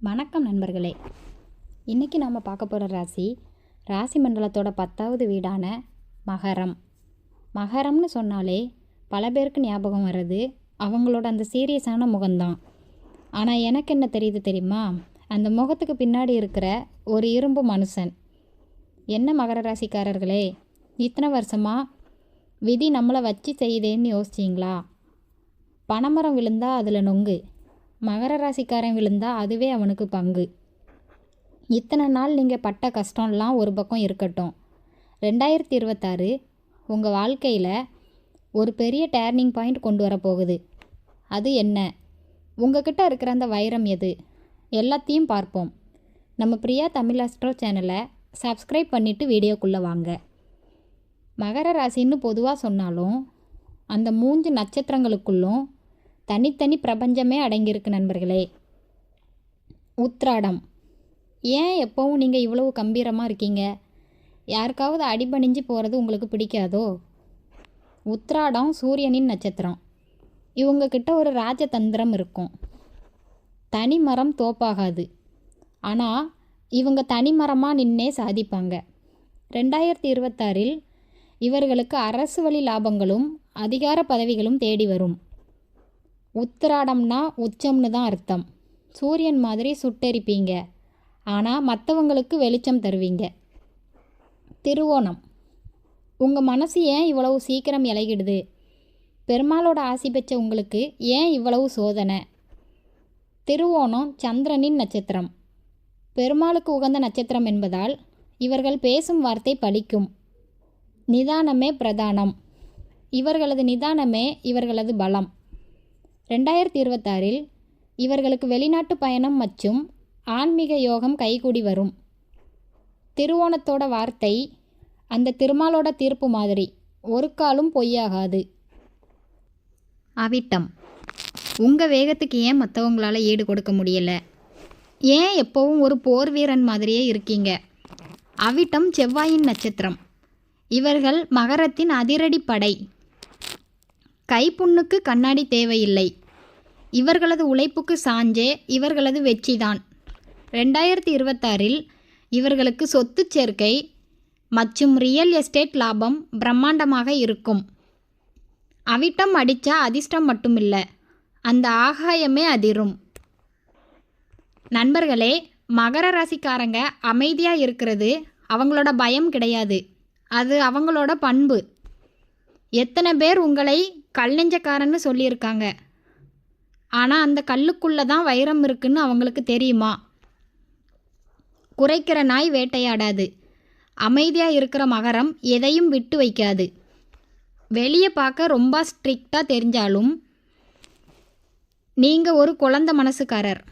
வணக்கம் நண்பர்களே. இன்றைக்கி நாம் பார்க்க போகிற ராசி மண்டலத்தோட 10வது வீடான மகரம். மகரம்னு சொன்னாலே பல பேருக்கு ஞாபகம் வர்றது அவங்களோட அந்த சீரியஸான முகம்தான். ஆனால் எனக்கு என்ன தெரியுது தெரியுமா? அந்த முகத்துக்கு பின்னாடி இருக்கிற ஒரு இரும்பு மனுஷன். என்ன மகர ராசிக்காரர்களே, இத்தனை வருஷமாக விதி நம்மளை வச்சு செய்யுதேன்னு யோசிச்சிங்களா? பனைமரம் விழுந்தா அதில் நொங்கு, மகர ராசிக்காரன் விழுந்தா அதுவே அவனுக்கு பங்கு. இத்தனை நாள் நீங்கள் பட்ட கஷ்டம்லாம் ஒரு பக்கம் இருக்கட்டும், 2026 உங்கள் வாழ்க்கையில் ஒரு பெரிய டேர்னிங் பாயிண்ட் கொண்டு வரப்போகுது. அது என்ன? உங்ககிட்ட இருக்கிற அந்த வைரம் எது? எல்லாத்தையும் பார்ப்போம். நம்ம பிரியா தமிழ் ஆஸ்ட்ரோ சேனலை சப்ஸ்கிரைப் பண்ணிவிட்டு வீடியோக்குள்ளே வாங்க. மகர ராசின்னு பொதுவாக சொன்னாலும் அந்த 3 நட்சத்திரங்களுக்குள்ளும் தனித்தனி பிரபஞ்சமே அடங்கியிருக்கு நண்பர்களே. உத்திராடம். ஏன் எப்போவும் நீங்கள் இவ்வளவு கம்பீரமாக இருக்கீங்க? யாருக்காவது அடிபணிஞ்சு போகிறது உங்களுக்கு பிடிக்காதோ? உத்திராடம் சூரியனின் நட்சத்திரம். இவங்கக்கிட்ட ஒரு ராஜதந்திரம் இருக்கும். தனி மரம் தோப்பாகாது. ஆனால் இவங்க தனி மரமாக நின்னே சாதிப்பாங்க. 2026 இவர்களுக்கு அரசு வழி லாபங்களும் அதிகார பதவிகளும் தேடி வரும். உத்திராடம்னா உச்சம்னு தான் அர்த்தம். சூரியன் மாதிரி சுட்டெரிப்பீங்க, ஆனால் மற்றவங்களுக்கு வெளிச்சம் தருவீங்க. திருவோணம். உங்கள் மனசு ஏன் இவ்வளவு சீக்கிரம் இலகிடுது? பெருமாளோட ஆசி பெற்ற உங்களுக்கு ஏன் இவ்வளவு சோதனை? திருவோணம் சந்திரனின் நட்சத்திரம். பெருமாளுக்கு உகந்த நட்சத்திரம் என்பதால் இவர்கள் பேசும் வார்த்தை பலிக்கும். நிதானமே பிரதானம். இவர்களது நிதானமே இவர்களது பலம். 2026 இவர்களுக்கு வெளிநாட்டு பயணம் மற்றும் ஆன்மீக யோகம் கைகூடி வரும். திருவோணத்தோட வார்த்தை அந்த திருமாலோட தீர்ப்பு மாதிரி ஒரு காலும் பொய்யாகாது. அவிட்டம். உங்கள் வேகத்துக்கு ஏன் மற்றவங்களால் ஈடு கொடுக்க முடியலை? ஏன் எப்போவும் ஒரு போர் வீரன் மாதிரியே இருக்கீங்க? அவிட்டம் செவ்வாயின் நட்சத்திரம். இவர்கள் மகரத்தின் அதிரடி படை. கைப்புண்ணுக்கு கண்ணாடி தேவையில்லை. இவர்களது உழைப்புக்கு சாஞ்சே இவர்களது வெற்றிதான். 2026 இவர்களுக்கு சொத்து சேர்க்கை மற்றும் ரியல் எஸ்டேட் லாபம் பிரம்மாண்டமாக இருக்கும். அவிட்டம் அடித்தா அதிர்ஷ்டம் மட்டுமில்லை, அந்த ஆகாயமே அதிரும். நண்பர்களே, மகர ராசிக்காரங்க அமைதியாக இருக்கிறது அவங்களோட பயம் கிடையாது, அது அவங்களோட பண்பு. எத்தனை பேர் உங்களை கல் நெஞ்சக்காரன்னு சொல்லியிருக்காங்க, ஆனால் அந்த கல்லுக்குள்ளே தான் வைரம் இருக்குன்னு அவங்களுக்கு தெரியுமா? குறைக்கிற நாய் வேட்டையாடாது. அமைதியாக இருக்கிற மகரம் எதையும் விட்டு வைக்காது. வெளியே பார்க்க ரொம்ப ஸ்ட்ரிக்டாக தெரிஞ்சாலும் நீங்கள் ஒரு குழந்தை மனசுக்காரர்.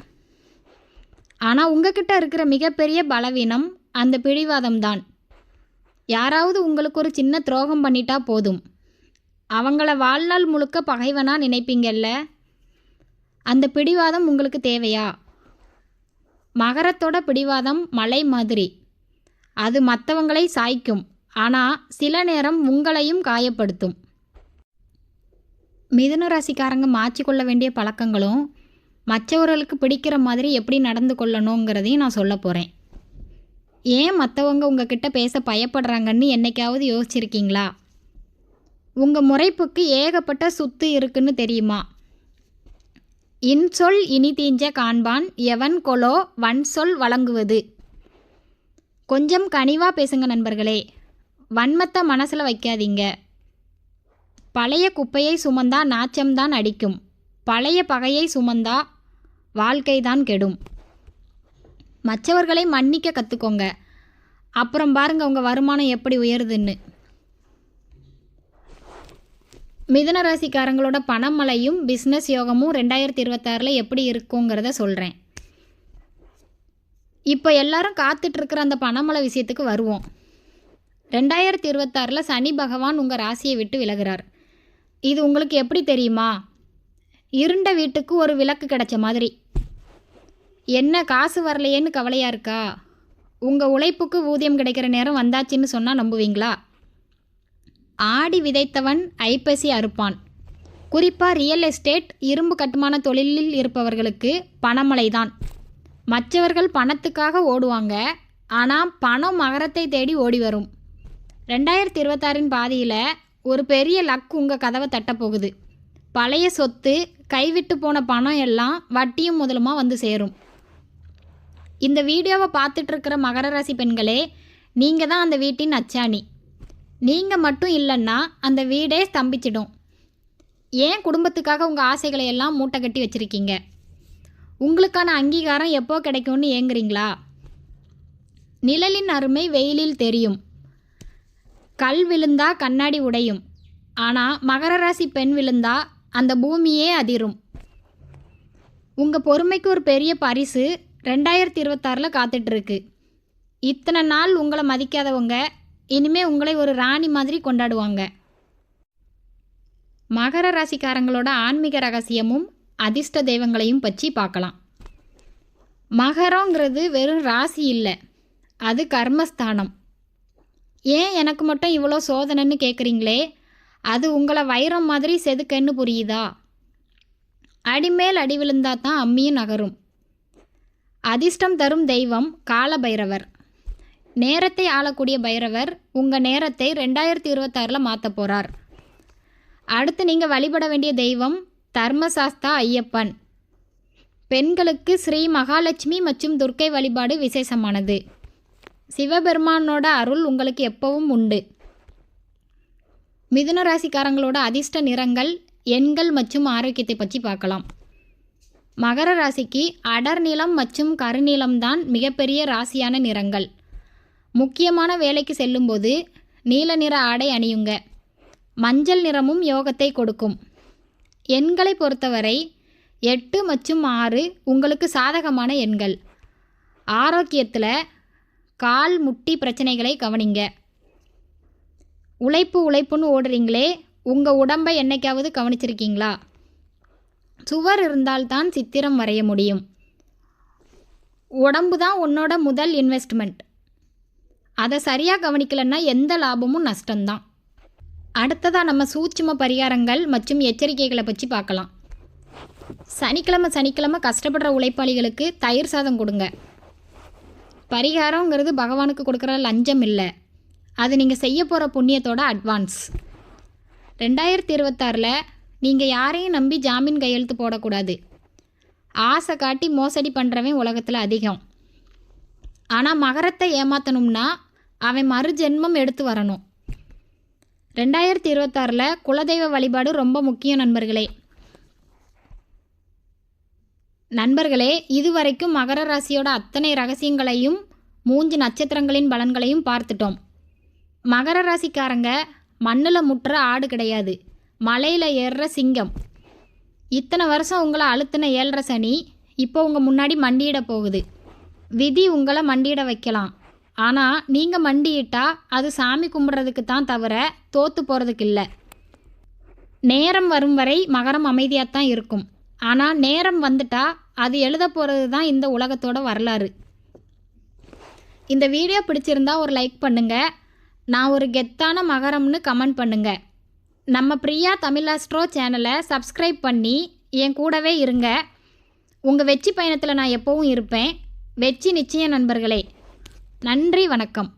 ஆனால் உங்ககிட்ட இருக்கிற மிகப்பெரிய பலவீனம் அந்த பிடிவாதம்தான். யாராவது உங்களுக்கு ஒரு சின்ன துரோகம் பண்ணிட்டா போதும், அவங்கள வாழ்நாள் முழுக்க பகைவனாக நினைப்பீங்கல்ல. அந்த பிடிவாதம் உங்களுக்கு தேவையா? மகரத்தோட பிடிவாதம் மலை மாதிரி. அது மற்றவங்களை சாய்க்கும், ஆனால் சில நேரம் உங்களையும் காயப்படுத்தும். மிதுன ராசிக்காரங்க மாற்றிக்கொள்ள வேண்டிய பழக்கங்களும் மற்றவர்களுக்கு பிடிக்கிற மாதிரி எப்படி நடந்து கொள்ளணுங்கிறதையும் நான் சொல்ல போகிறேன். ஏன் மற்றவங்க உங்ககிட்ட பேச பயப்படுறாங்கன்னு என்னைக்காவது யோசிச்சிருக்கீங்களா? உங்கள் முறைப்புக்கு ஏகப்பட்ட சுத்து இருக்குன்னு தெரியுமா? இன்சொல் இனி தீஞ்ச காண்பான் எவன் கொலோ வன்சொல் வழங்குவது. கொஞ்சம் கனிவாக பேசுங்க நண்பர்களே, வன்மத்தை மனசில் வைக்காதீங்க. பழைய குப்பையை சுமந்தா நாச்சம்தான் அடிக்கும், பழைய பகையை சுமந்தா வாழ்க்கை தான் கெடும். மற்றவர்களை மன்னிக்க கற்றுக்கோங்க, அப்புறம் பாருங்கள் உங்கள் வருமானம் எப்படி உயருதுன்னு. மிதுன ராசிக்காரங்களோட பணமழையும் பிஸ்னஸ் யோகமும் 2026 எப்படி இருக்குங்கிறத சொல்கிறேன். இப்போ எல்லாரும் காத்துட்ருக்கிற அந்த பணமழை விஷயத்துக்கு வருவோம். 2026 சனி பகவான் உங்கள் ராசியை விட்டு விலகிறார். இது உங்களுக்கு எப்படி தெரியுமா? இருண்ட வீட்டுக்கு ஒரு விளக்கு கிடைச்ச மாதிரி. என்ன காசு வரலையேன்னு கவலையாக இருக்கா? உங்கள் உழைப்புக்கு ஊதியம் கிடைக்கிற நேரம் வந்தாச்சுன்னு சொன்னால் நம்புவீங்களா? ஆடி விதைத்தவன் ஐப்பசி அறுப்பான். குறிப்பாக ரியல் எஸ்டேட், இரும்பு கட்டுமான தொழிலில் இருப்பவர்களுக்கு பணமழை தான். மற்றவர்கள் பணத்துக்காக ஓடுவாங்க, ஆனால் பணம் மகரத்தை தேடி ஓடி வரும். 2026 பாதியில் ஒரு பெரிய லக் உங்கள் கதவை தட்டப்போகுது. பழைய சொத்து, கைவிட்டு போன பணம் எல்லாம் வட்டியும் முதலுமா வந்து சேரும். இந்த வீடியோவை பார்த்துட்ருக்கிற மகர ராசி பெண்களே, நீங்கள் தான் அந்த வீட்டின் அச்சாணி. நீங்கள் மட்டும் இல்லைன்னா அந்த வீடே ஸ்தம்பிச்சிடும். ஏன் குடும்பத்துக்காக உங்கள் ஆசைகளை எல்லாம் மூட்டை கட்டி வச்சுருக்கீங்க? உங்களுக்கான அங்கீகாரம் எப்போ கிடைக்கும்னு ஏங்குறீங்களா? நிழலின் அருமை வெயிலில் தெரியும். கல் விழுந்தா கண்ணாடி உடையும். ஆனால் மகர ராசி பெண் விழுந்தா அந்த பூமியே அதிரும். உங்கள் பொறுமைக்கு ஒரு பெரிய பரிசு 2026 காத்துட்ருக்கு. இத்தனை நாள் உங்களை மதிக்காதவங்க இனிமேல் உங்களை ஒரு ராணி மாதிரி கொண்டாடுவாங்க. மகர ராசிக்காரங்களோட ஆன்மீக ரகசியமும் அதிர்ஷ்ட தெய்வங்களையும் பற்றி பார்க்கலாம். மகரங்கிறது வெறும் ராசி இல்லை, அது கர்மஸ்தானம். ஏன் எனக்கு மட்டும் இவ்வளோ சோதனைன்னு கேட்குறீங்களே, அது உங்களை வைரம் மாதிரி செதுக்கன்னு புரியுதா? அடிமேல் அடி விழுந்தா தான் அம்மியும் நகரும். அதிர்ஷ்டம் தரும் தெய்வம் கால பைரவர். நேரத்தை ஆளக்கூடிய பைரவர் உங்கள் நேரத்தை 2026 மாற்ற போகிறார். அடுத்து நீங்கள் வழிபட வேண்டிய தெய்வம் தர்மசாஸ்தா ஐயப்பன். பெண்களுக்கு ஸ்ரீ மகாலட்சுமி மற்றும் துர்க்கை வழிபாடு விசேஷமானது. சிவபெருமானோட அருள் உங்களுக்கு எப்பவும் உண்டு. மிதுன ராசிக்காரங்களோட அதிர்ஷ்ட நிறங்கள், எண்கள் மற்றும் ஆரோக்கியத்தை பற்றி பார்க்கலாம். மகர ராசிக்கு அடர் நிலம் மற்றும் கருநீலம்தான் மிகப்பெரிய ராசியான நிறங்கள். முக்கியமான வேலைக்கு செல்லும்போது நீல நிற ஆடை அணியுங்க. மஞ்சள் நிறமும் யோகத்தை கொடுக்கும். எண்களை பொறுத்தவரை 8 மற்றும் 6 உங்களுக்கு சாதகமான எண்கள். ஆரோக்கியத்தில் கால் முட்டி பிரச்சனைகளை கவனிங்க. உழைப்புன்னு ஓடுறீங்களே, உங்கள் உடம்பை என்னைக்காவது கவனிச்சிருக்கீங்களா? சுவர் இருந்தால்தான் சித்திரம் வரைய முடியும். உடம்பு தான் உன்னோட முதல் இன்வெஸ்ட்மெண்ட். அதை சரியாக கவனிக்கலைன்னா எந்த லாபமும் நஷ்டம்தான். அடுத்ததாக நம்ம சூட்சும பரிகாரங்கள் மற்றும் எச்சரிக்கைகளை பற்றி பார்க்கலாம். சனிக்கிழமை கஷ்டப்படுற உழைப்பாளிகளுக்கு தயிர் சாதம் கொடுங்க. பரிகாரங்கிறது பகவானுக்கு கொடுக்குற லஞ்சம் இல்லை, அது நீங்கள் செய்ய போகிற புண்ணியத்தோட அட்வான்ஸ். 2026 நீங்கள் யாரையும் நம்பி ஜாமீன் கையெழுத்து போடக்கூடாது. ஆசை காட்டி மோசடி பண்ணுறவன் உலகத்தில் அதிகம். ஆனால் மகரத்தை ஏமாற்றணும்னா அவன் மறு ஜென்மம் எடுத்து வரணும். 2026 குலதெய்வ வழிபாடு ரொம்ப முக்கியம் நண்பர்களே. இதுவரைக்கும் மகர ராசியோட அத்தனை ரகசியங்களையும் 3 நட்சத்திரங்களின் பலன்களையும் பார்த்துட்டோம். மகர ராசிக்காரங்க மண்ணில் முட்டுற ஆடு கிடையாது, மலையில் ஏறுற சிங்கம். இத்தனை வருஷம் உங்களை அழுத்தின 7.5 சனி இப்போ உங்கள் முன்னாடி மண்டியிட போகுது. விதி உங்களை மண்டியிட வைக்கலாம், ஆனால் நீங்கள் மண்டியிட்டால் அது சாமி கும்பிட்றதுக்கு தான் தவிர தோற்று போகிறதுக்கு இல்லை. நேரம் வரும் வரை மகரம் அமைதியாக தான் இருக்கும், ஆனால் நேரம் வந்துட்டா அது எழுத போகிறது தான் இந்த உலகத்தோட வரலாறு. இந்த வீடியோ பிடிச்சிருந்தா ஒரு லைக் பண்ணுங்கள். நான் ஒரு கெத்தான மகரம்னு கமெண்ட் பண்ணுங்கள். நம்ம பிரியா தமிழ் ஆஸ்ட்ரோ சேனலை சப்ஸ்கிரைப் பண்ணி என் கூடவே இருங்க. உங்கள் வெற்றி பயணத்தில் நான் எப்போவும் இருப்பேன். வெற்றி நிச்சயம் நண்பர்களே. நன்றி, வணக்கம்.